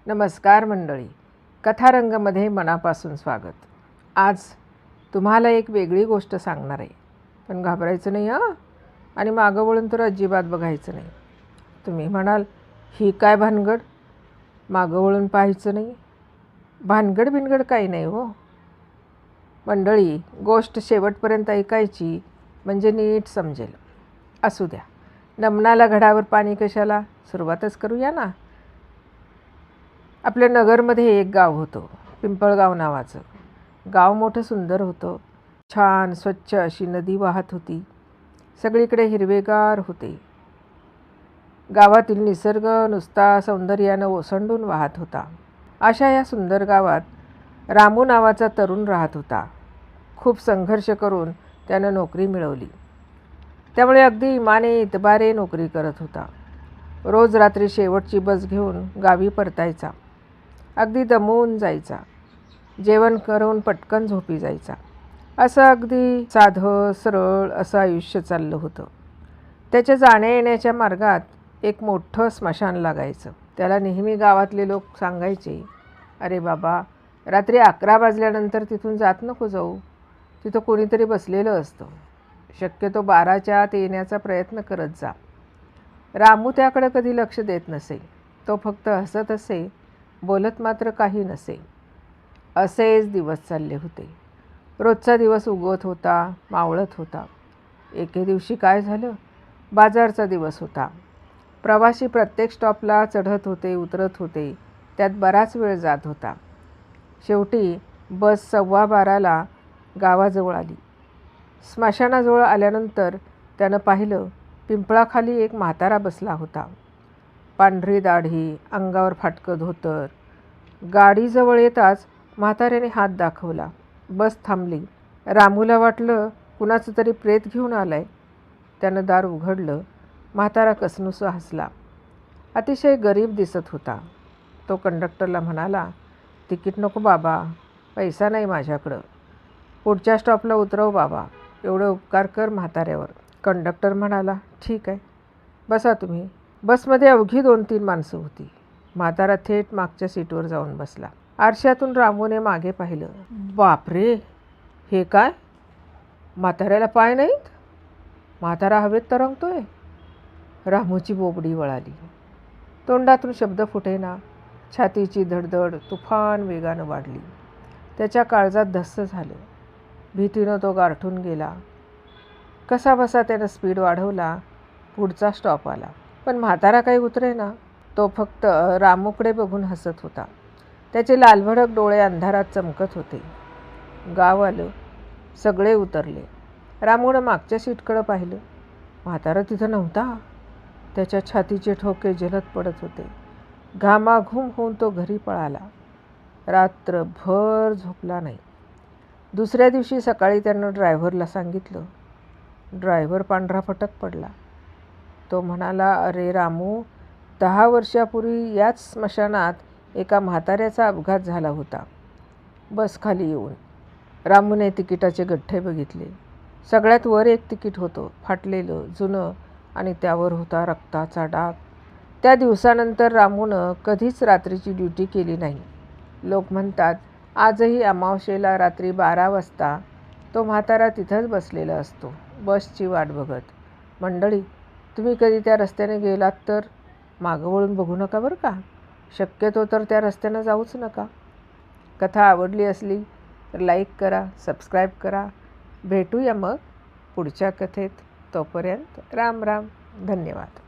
नमस्कार मंडळी, कथारंगमध्ये मनापासून स्वागत. आज तुम्हाला एक वेगळी गोष्ट सांगणार आहे, पण घाबरायचं नाही हां, आणि मागं वळून तर अजिबात बघायचं नाही. तुम्ही म्हणाल, ही काय भानगड, मागं वळून पाहायचं नाही? भानगड बिनगड काही नाही हो मंडळी, गोष्ट शेवटपर्यंत ऐकायची म्हणजे नीट समजेल. असू द्या, नमनाला घडावर पाणी कशाला, सुरुवातच करूया ना. आपल्या नगरमध्ये एक गाव होतं, पिंपळगाव नावाचं. गाव मोठं सुंदर होतं. छान स्वच्छ अशी नदी वाहत होती. सगळीकडे हिरवेगार होते. गावातील निसर्ग नुसता सौंदर्यानं ओसंडून वाहत होता. अशा या सुंदर गावात रामू नावाचा तरुण राहत होता. खूप संघर्ष करून त्यानं नोकरी मिळवली. त्यामुळे अगदी इमाने इतबारे नोकरी करत होता. रोज रात्री शेवटची बस घेऊन गावी परतायचा. अगदी दमून जायचा. जेवण करून पटकन झोपी जायचा. असं अगदी साधं सरळ असं आयुष्य चाललं होतं. त्याच्या जाण्या येण्याच्या मार्गात एक मोठं स्मशान लागायचं. त्याला नेहमी गावातले लोक सांगायचे, अरे बाबा, रात्री 11 वाजल्यानंतर तिथून जात नको जाऊ, तिथं कोणीतरी बसलेलं असतं. शक्यतो 12च्या आत येण्याचा प्रयत्न करत जा. रामू त्याकडे कधी लक्ष देत नसे. तो फक्त हसत असे, बोलत मात्र काही नसे. असेच दिवस चालले होते. रोजचा दिवस उगवत होता, मावळत होता. एके दिवशी काय झालं, बाजारचा दिवस होता. प्रवासी प्रत्येक स्टॉपला चढत होते, उतरत होते. त्यात बराच वेळ जात होता. शेवटी बस 12:15ला गावाजवळ आली. स्मशानाजवळ आल्यानंतर त्यानं पाहिलं, पिंपळाखाली एक म्हातारा बसला होता. पांढरी दाढी, अंगावर फाटकं धोतर. गाडीजवळ येताच म्हाताऱ्याने हात दाखवला. बस थांबली. रामूला वाटलं कुणाचं तरी प्रेत घेऊन आलंय. त्यानं दार उघडलं. म्हातारा कसनुसं हसला. अतिशय गरीब दिसत होता. तो कंडक्टरला म्हणाला, तिकीट नको बाबा, पैसा नाही माझ्याकडं. पुढच्या स्टॉपला उतरव बाबा, एवढे उपकार कर म्हाताऱ्यावर. कंडक्टर म्हणाला, ठीक आहे, बसा तुम्ही. बसमध्ये अवघी 2-3 माणसं होती. म्हातारा थेट मागच्या सीटवर जाऊन बसला. आरशातून रामूने मागे पाहिलं. बापरे, हे काय, म्हाताऱ्याला पाय नाहीत? म्हातारा हवेत तरंगतोय. रामूची बोबडी वळाली. तोंडातून शब्द फुटेना. छातीची धडधड तुफान वेगानं वाढली. त्याच्या काळजात धस्स झालं. भीतीनं तो गारठून गेला. कसाबसा त्यानं स्पीड वाढवला. पुढचा स्टॉप आला. पण म्हातारा काही उतरेना. तो फक्त रामूकडे बघून हसत होता. त्याचे लालभडक डोळे अंधारात चमकत होते. गाव आलं. सगळे उतरले. रामूनं मागच्या सीटकडं पाहिलं. म्हातारा तिथं नव्हता. त्याच्या छातीचे ठोके जलद पडत होते. घामाघूम होऊन तो घरी पळाला. रात्रभर झोपला नाही. दुसऱ्या दिवशी सकाळी त्यानं ड्रायव्हरला सांगितलं. ड्रायव्हर पांढरा फटक पडला. तो म्हणाला, अरे रामू, 10 वर्षापूर्वी याच स्मशानात एका म्हाताऱ्याचा अपघात झाला होता. बस खाली येऊन. रामूने तिकिटाचे गठ्ठे बघितले. सगळ्यात वर एक तिकीट होतं, फाटलेलं, जुनं, आणि त्यावर होता रक्ताचा डाग. त्या दिवसानंतर रामूनं कधीच रात्रीची ड्युटी केली नाही. लोक म्हणतात, आजही अमावास्येला रात्री 12 वाजता तो म्हातारा तिथंच बसलेला असतो, बसची वाट बघत. मंडळी, तुम्ही कधी त्या रस्त्याने गेलात तर मागं वळून बघू नका बरं का. शक्यतो तर त्या रस्त्यानं जाऊच नका. कथा आवडली असली तर लाईक करा, सबस्क्राईब करा. भेटूया मग पुढच्या कथेत. तोपर्यंत राम राम. धन्यवाद.